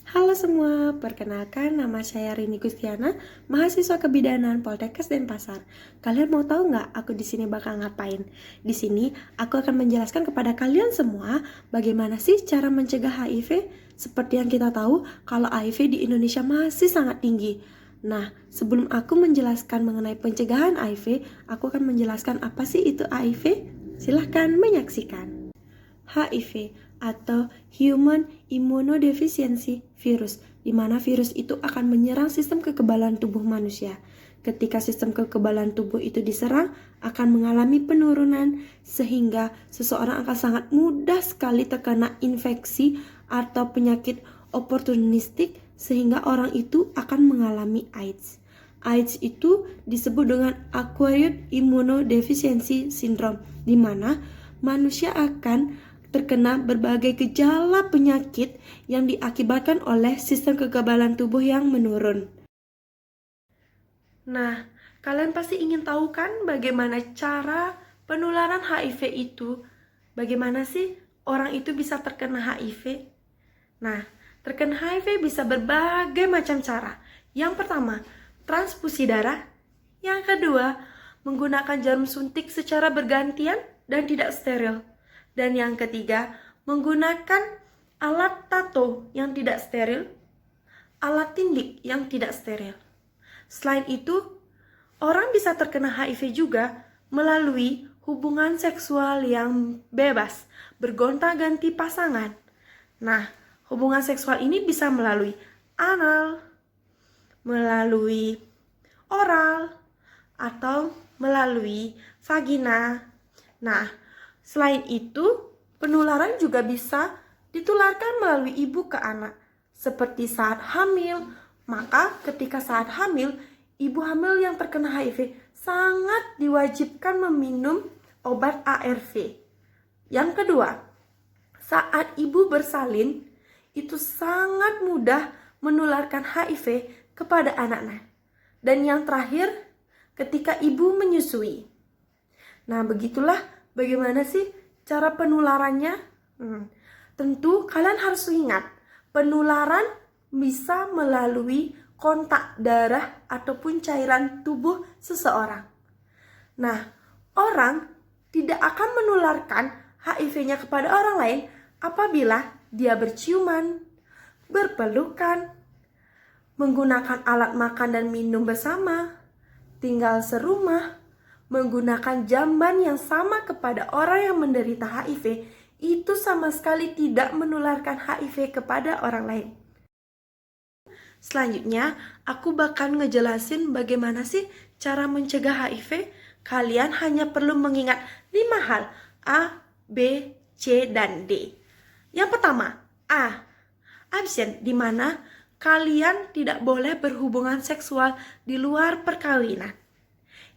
Halo semua, perkenalkan nama saya Rini Gustiana, mahasiswa kebidanan Poltekkes Denpasar. Kalian mau tahu nggak aku di sini bakal ngapain? Di sini aku akan menjelaskan kepada kalian semua bagaimana sih cara mencegah HIV. Seperti yang kita tahu, kalau HIV di Indonesia masih sangat tinggi. Nah, sebelum aku menjelaskan mengenai pencegahan HIV, aku akan menjelaskan apa sih itu HIV. Silahkan menyaksikan. HIV atau Human Immunodeficiency Virus, di mana virus itu akan menyerang sistem kekebalan tubuh manusia. Ketika sistem kekebalan tubuh itu diserang, akan mengalami penurunan sehingga seseorang akan sangat mudah sekali terkena infeksi atau penyakit oportunistik sehingga orang itu akan mengalami AIDS. AIDS itu disebut dengan Acquired Immunodeficiency Syndrome, di mana manusia akan terkena berbagai gejala penyakit yang diakibatkan oleh sistem kekebalan tubuh yang menurun. Nah, kalian pasti ingin tahu kan bagaimana cara penularan HIV itu? Bagaimana sih orang itu bisa terkena HIV? Nah, terkena HIV bisa berbagai macam cara. Yang pertama, transfusi darah. Yang kedua, menggunakan jarum suntik secara bergantian dan tidak steril. Dan yang ketiga, menggunakan alat tato yang tidak steril, alat tindik yang tidak steril. Selain itu, orang bisa terkena HIV juga melalui hubungan seksual yang bebas, bergonta-ganti pasangan. Nah, hubungan seksual ini bisa melalui anal, melalui oral, atau melalui vagina. Nah, selain itu, penularan juga bisa ditularkan melalui ibu ke anak, seperti saat hamil. Maka ketika saat hamil, ibu hamil yang terkena HIV sangat diwajibkan meminum obat ARV. Yang kedua, saat ibu bersalin, itu sangat mudah menularkan HIV kepada anaknya. Dan yang terakhir, ketika ibu menyusui. Nah, begitulah bagaimana sih cara penularannya? Tentu kalian harus ingat, penularan bisa melalui kontak darah ataupun cairan tubuh seseorang. Nah, orang tidak akan menularkan HIV-nya kepada orang lain apabila dia berciuman, berpelukan, menggunakan alat makan dan minum bersama, tinggal serumah, menggunakan jamban yang sama kepada orang yang menderita HIV, itu sama sekali tidak menularkan HIV kepada orang lain. Selanjutnya, aku bakal ngejelasin bagaimana sih cara mencegah HIV. Kalian hanya perlu mengingat 5 hal, A, B, C, dan D. Yang pertama, A, abstain, di mana kalian tidak boleh berhubungan seksual di luar perkawinan.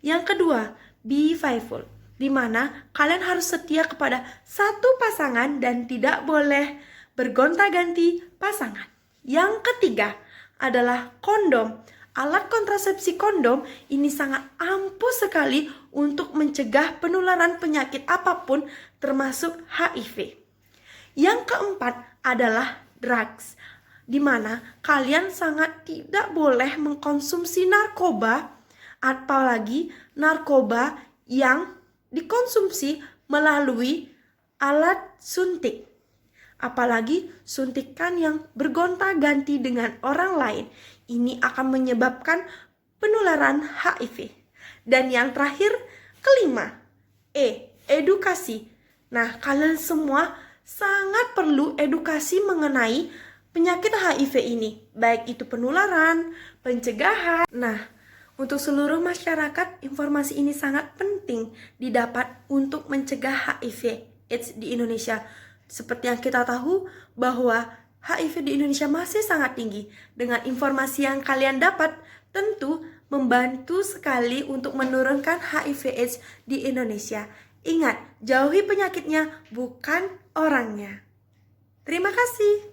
Yang kedua, be faithful, di mana kalian harus setia kepada satu pasangan dan tidak boleh bergonta-ganti pasangan. Yang ketiga adalah kondom. Alat kontrasepsi kondom ini sangat ampuh sekali untuk mencegah penularan penyakit apapun termasuk HIV. Yang keempat adalah drugs, di mana kalian sangat tidak boleh mengkonsumsi narkoba, apalagi narkoba yang dikonsumsi melalui alat suntik. Apalagi suntikan yang bergonta-ganti dengan orang lain. Ini akan menyebabkan penularan HIV. Dan yang terakhir, kelima, E, edukasi. Nah, kalian semua sangat perlu edukasi mengenai penyakit HIV ini. Baik itu penularan, pencegahan. Nah, untuk seluruh masyarakat, informasi ini sangat penting didapat untuk mencegah HIV/AIDS di Indonesia. Seperti yang kita tahu bahwa HIV di Indonesia masih sangat tinggi. Dengan informasi yang kalian dapat, tentu membantu sekali untuk menurunkan HIV/AIDS di Indonesia. Ingat, jauhi penyakitnya, bukan orangnya. Terima kasih.